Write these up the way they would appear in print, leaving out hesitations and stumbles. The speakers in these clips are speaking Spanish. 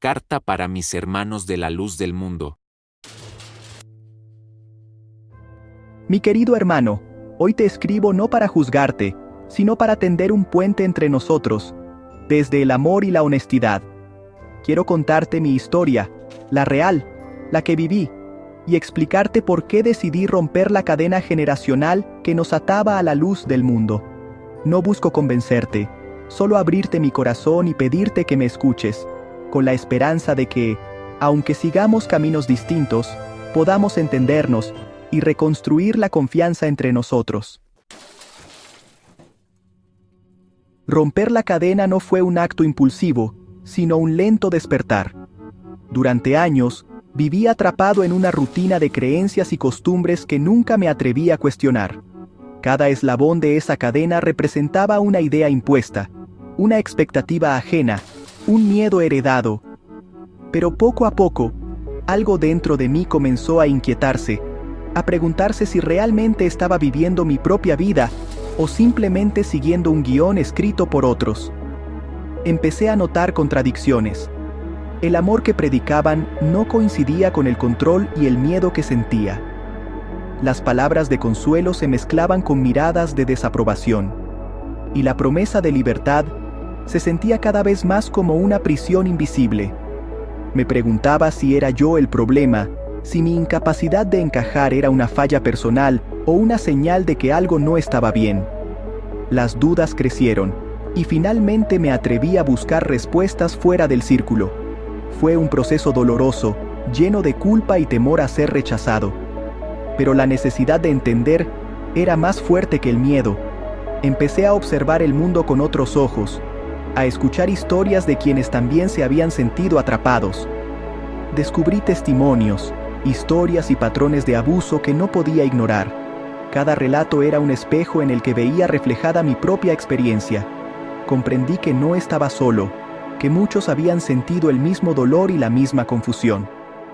Carta para mis hermanos de la luz del mundo. Mi querido hermano, hoy te escribo no para juzgarte, sino para tender un puente entre nosotros, desde el amor y la honestidad. Quiero contarte mi historia, la real, la que viví, y explicarte por qué decidí romper la cadena generacional que nos ataba a la luz del mundo. No busco convencerte, solo abrirte mi corazón y pedirte que me escuches, con la esperanza de que, aunque sigamos caminos distintos, podamos entendernos y reconstruir la confianza entre nosotros. Romper la cadena no fue un acto impulsivo, sino un lento despertar. Durante años, viví atrapado en una rutina de creencias y costumbres que nunca me atreví a cuestionar. Cada eslabón de esa cadena representaba una idea impuesta, una expectativa ajena, un miedo heredado. Pero poco a poco, algo dentro de mí comenzó a inquietarse, a preguntarse si realmente estaba viviendo mi propia vida o simplemente siguiendo un guión escrito por otros. Empecé a notar contradicciones. El amor que predicaban no coincidía con el control y el miedo que sentía. Las palabras de consuelo se mezclaban con miradas de desaprobación. Y la promesa de libertad se sentía cada vez más como una prisión invisible. Me preguntaba si era yo el problema, si mi incapacidad de encajar era una falla personal o una señal de que algo no estaba bien. Las dudas crecieron, y finalmente me atreví a buscar respuestas fuera del círculo. Fue un proceso doloroso, lleno de culpa y temor a ser rechazado. Pero la necesidad de entender era más fuerte que el miedo. Empecé a observar el mundo con otros ojos, a escuchar historias de quienes también se habían sentido atrapados. Descubrí testimonios, historias y patrones de abuso que no podía ignorar. Cada relato era un espejo en el que veía reflejada mi propia experiencia. Comprendí que no estaba solo, que muchos habían sentido el mismo dolor y la misma confusión.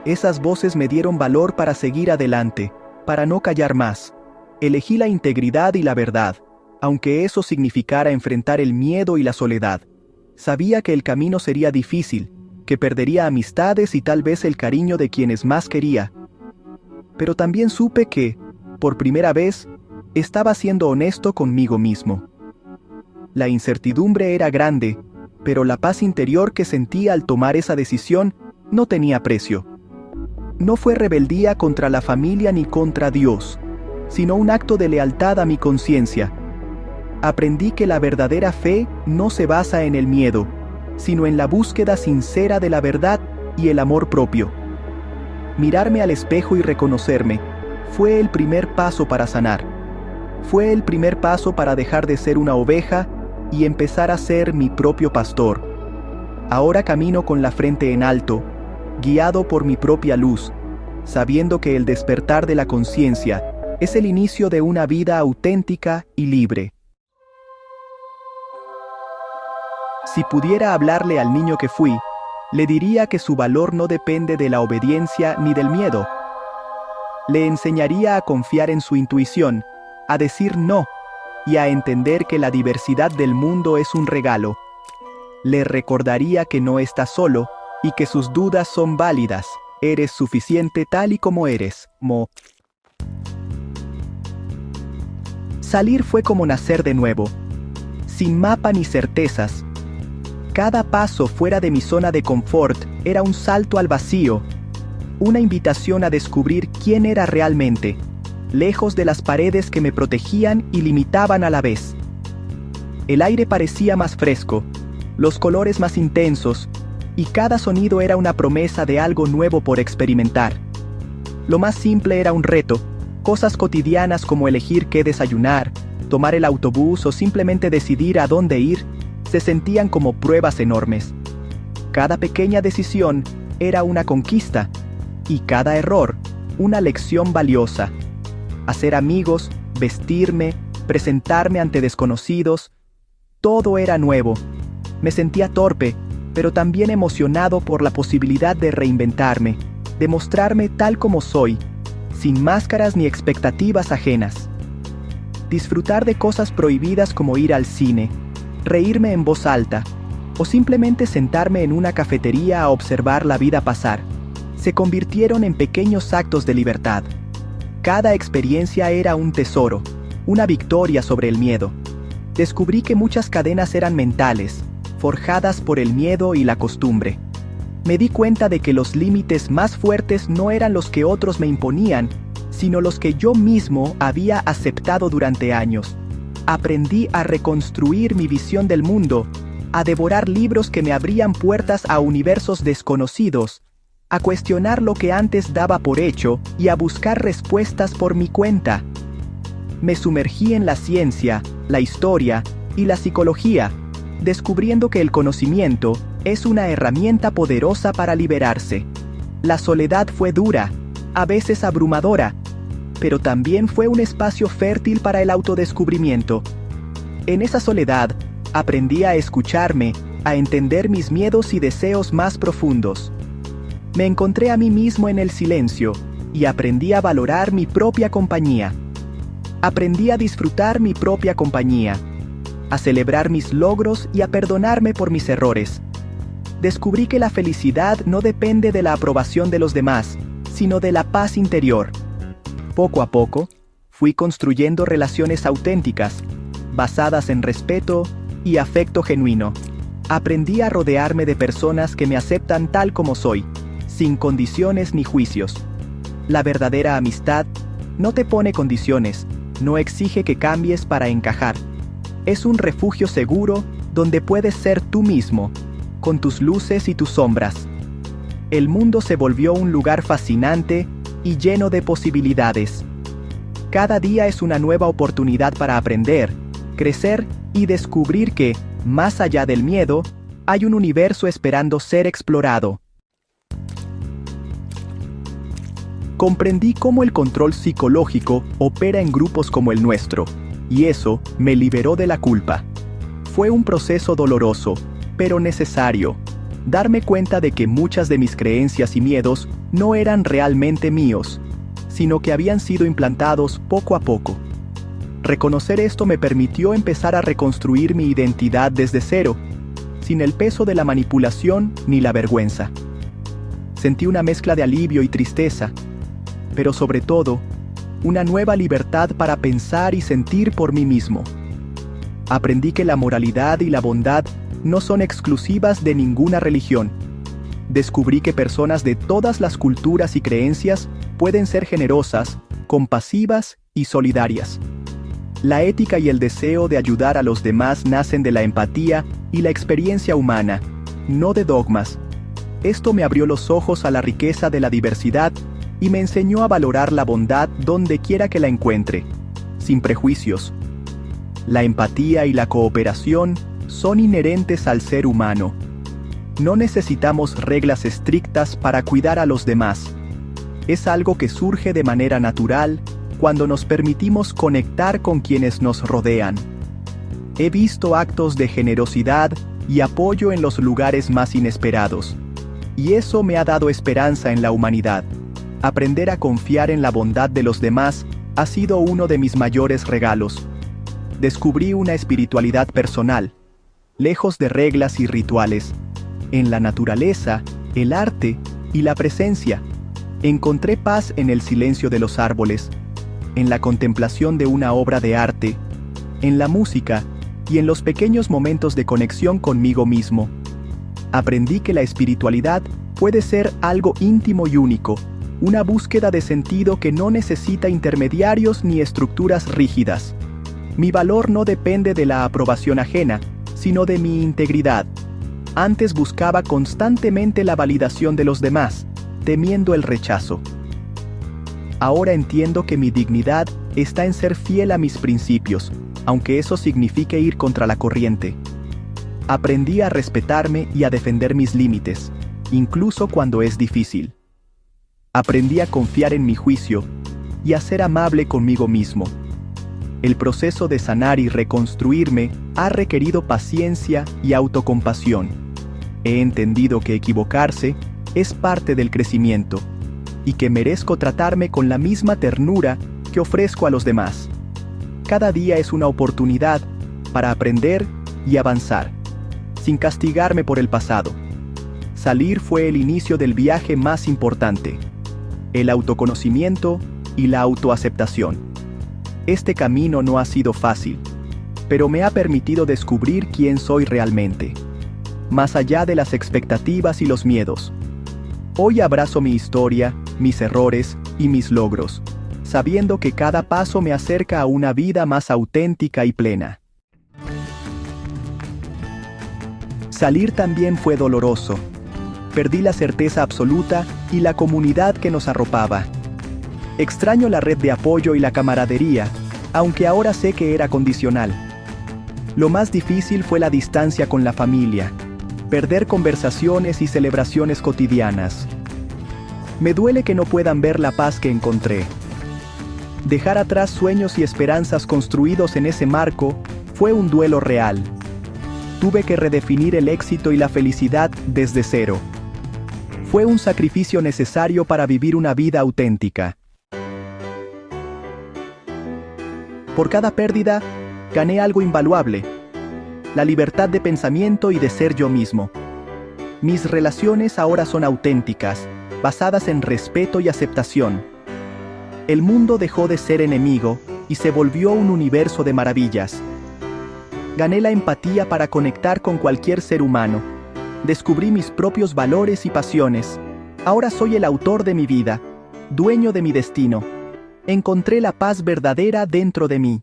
Esas voces me dieron valor para seguir adelante, para no callar más. Elegí la integridad y la verdad, aunque eso significara enfrentar el miedo y la soledad. Sabía que el camino sería difícil, que perdería amistades y tal vez el cariño de quienes más quería. Pero también supe que, por primera vez, estaba siendo honesto conmigo mismo. La incertidumbre era grande, pero la paz interior que sentía al tomar esa decisión no tenía precio. No fue rebeldía contra la familia ni contra Dios, sino un acto de lealtad a mi conciencia. Aprendí que la verdadera fe no se basa en el miedo, sino en la búsqueda sincera de la verdad y el amor propio. Mirarme al espejo y reconocerme fue el primer paso para sanar. Fue el primer paso para dejar de ser una oveja y empezar a ser mi propio pastor. Ahora camino con la frente en alto, guiado por mi propia luz, sabiendo que el despertar de la conciencia es el inicio de una vida auténtica y libre. Si pudiera hablarle al niño que fui, le diría que su valor no depende de la obediencia ni del miedo. Le enseñaría a confiar en su intuición, a decir no, y a entender que la diversidad del mundo es un regalo. Le recordaría que no está solo y que sus dudas son válidas. Eres suficiente tal y como eres, Mo. Salir fue como nacer de nuevo, sin mapa ni certezas. Cada paso fuera de mi zona de confort era un salto al vacío, una invitación a descubrir quién era realmente, lejos de las paredes que me protegían y limitaban a la vez. El aire parecía más fresco, los colores más intensos, y cada sonido era una promesa de algo nuevo por experimentar. Lo más simple era un reto, cosas cotidianas como elegir qué desayunar, tomar el autobús o simplemente decidir a dónde ir, se sentían como pruebas enormes. Cada pequeña decisión era una conquista, y cada error, una lección valiosa. Hacer amigos, vestirme, presentarme ante desconocidos, todo era nuevo. Me sentía torpe, pero también emocionado por la posibilidad de reinventarme, de mostrarme tal como soy, sin máscaras ni expectativas ajenas. Disfrutar de cosas prohibidas como ir al cine, reírme en voz alta, o simplemente sentarme en una cafetería a observar la vida pasar, se convirtieron en pequeños actos de libertad. Cada experiencia era un tesoro, una victoria sobre el miedo. Descubrí que muchas cadenas eran mentales, forjadas por el miedo y la costumbre. Me di cuenta de que los límites más fuertes no eran los que otros me imponían, sino los que yo mismo había aceptado durante años. Aprendí a reconstruir mi visión del mundo, a devorar libros que me abrían puertas a universos desconocidos, a cuestionar lo que antes daba por hecho y a buscar respuestas por mi cuenta. Me sumergí en la ciencia, la historia y la psicología, descubriendo que el conocimiento es una herramienta poderosa para liberarse. La soledad fue dura, a veces abrumadora, pero también fue un espacio fértil para el autodescubrimiento. En esa soledad, aprendí a escucharme, a entender mis miedos y deseos más profundos. Me encontré a mí mismo en el silencio y aprendí a valorar mi propia compañía. Aprendí a disfrutar mi propia compañía, a celebrar mis logros y a perdonarme por mis errores. Descubrí que la felicidad no depende de la aprobación de los demás, sino de la paz interior. Poco a poco, fui construyendo relaciones auténticas, basadas en respeto y afecto genuino. Aprendí a rodearme de personas que me aceptan tal como soy, sin condiciones ni juicios. La verdadera amistad no te pone condiciones, no exige que cambies para encajar. Es un refugio seguro donde puedes ser tú mismo, con tus luces y tus sombras. El mundo se volvió un lugar fascinante y lleno de posibilidades. Cada día es una nueva oportunidad para aprender, crecer y descubrir que, más allá del miedo, hay un universo esperando ser explorado. Comprendí cómo el control psicológico opera en grupos como el nuestro, y eso me liberó de la culpa. Fue un proceso doloroso, pero necesario. Darme cuenta de que muchas de mis creencias y miedos no eran realmente míos, sino que habían sido implantados poco a poco. Reconocer esto me permitió empezar a reconstruir mi identidad desde cero, sin el peso de la manipulación ni la vergüenza. Sentí una mezcla de alivio y tristeza, pero sobre todo, una nueva libertad para pensar y sentir por mí mismo. Aprendí que la moralidad y la bondad no son exclusivas de ninguna religión. Descubrí que personas de todas las culturas y creencias pueden ser generosas, compasivas y solidarias. La ética y el deseo de ayudar a los demás nacen de la empatía y la experiencia humana, no de dogmas. Esto me abrió los ojos a la riqueza de la diversidad y me enseñó a valorar la bondad donde quiera que la encuentre, sin prejuicios. La empatía y la cooperación son inherentes al ser humano. No necesitamos reglas estrictas para cuidar a los demás. Es algo que surge de manera natural cuando nos permitimos conectar con quienes nos rodean. He visto actos de generosidad y apoyo en los lugares más inesperados, y eso me ha dado esperanza en la humanidad. Aprender a confiar en la bondad de los demás ha sido uno de mis mayores regalos. Descubrí una espiritualidad personal, lejos de reglas y rituales. En la naturaleza, el arte y la presencia. Encontré paz en el silencio de los árboles, en la contemplación de una obra de arte, en la música y en los pequeños momentos de conexión conmigo mismo. Aprendí que la espiritualidad puede ser algo íntimo y único, una búsqueda de sentido que no necesita intermediarios ni estructuras rígidas. Mi valor no depende de la aprobación ajena, sino de mi integridad. Antes buscaba constantemente la validación de los demás, temiendo el rechazo. Ahora entiendo que mi dignidad está en ser fiel a mis principios, aunque eso signifique ir contra la corriente. Aprendí a respetarme y a defender mis límites, incluso cuando es difícil. Aprendí a confiar en mi juicio y a ser amable conmigo mismo. El proceso de sanar y reconstruirme ha requerido paciencia y autocompasión. He entendido que equivocarse es parte del crecimiento y que merezco tratarme con la misma ternura que ofrezco a los demás. Cada día es una oportunidad para aprender y avanzar, sin castigarme por el pasado. Salir fue el inicio del viaje más importante: el autoconocimiento y la autoaceptación. Este camino no ha sido fácil, pero me ha permitido descubrir quién soy realmente, más allá de las expectativas y los miedos. Hoy abrazo mi historia, mis errores y mis logros, sabiendo que cada paso me acerca a una vida más auténtica y plena. Salir también fue doloroso. Perdí la certeza absoluta y la comunidad que nos arropaba. Extraño la red de apoyo y la camaradería, aunque ahora sé que era condicional. Lo más difícil fue la distancia con la familia, perder conversaciones y celebraciones cotidianas. Me duele que no puedan ver la paz que encontré. Dejar atrás sueños y esperanzas construidos en ese marco fue un duelo real. Tuve que redefinir el éxito y la felicidad desde cero. Fue un sacrificio necesario para vivir una vida auténtica. Por cada pérdida, gané algo invaluable: la libertad de pensamiento y de ser yo mismo. Mis relaciones ahora son auténticas, basadas en respeto y aceptación. El mundo dejó de ser enemigo y se volvió un universo de maravillas. Gané la empatía para conectar con cualquier ser humano. Descubrí mis propios valores y pasiones. Ahora soy el autor de mi vida, dueño de mi destino. Encontré la paz verdadera dentro de mí.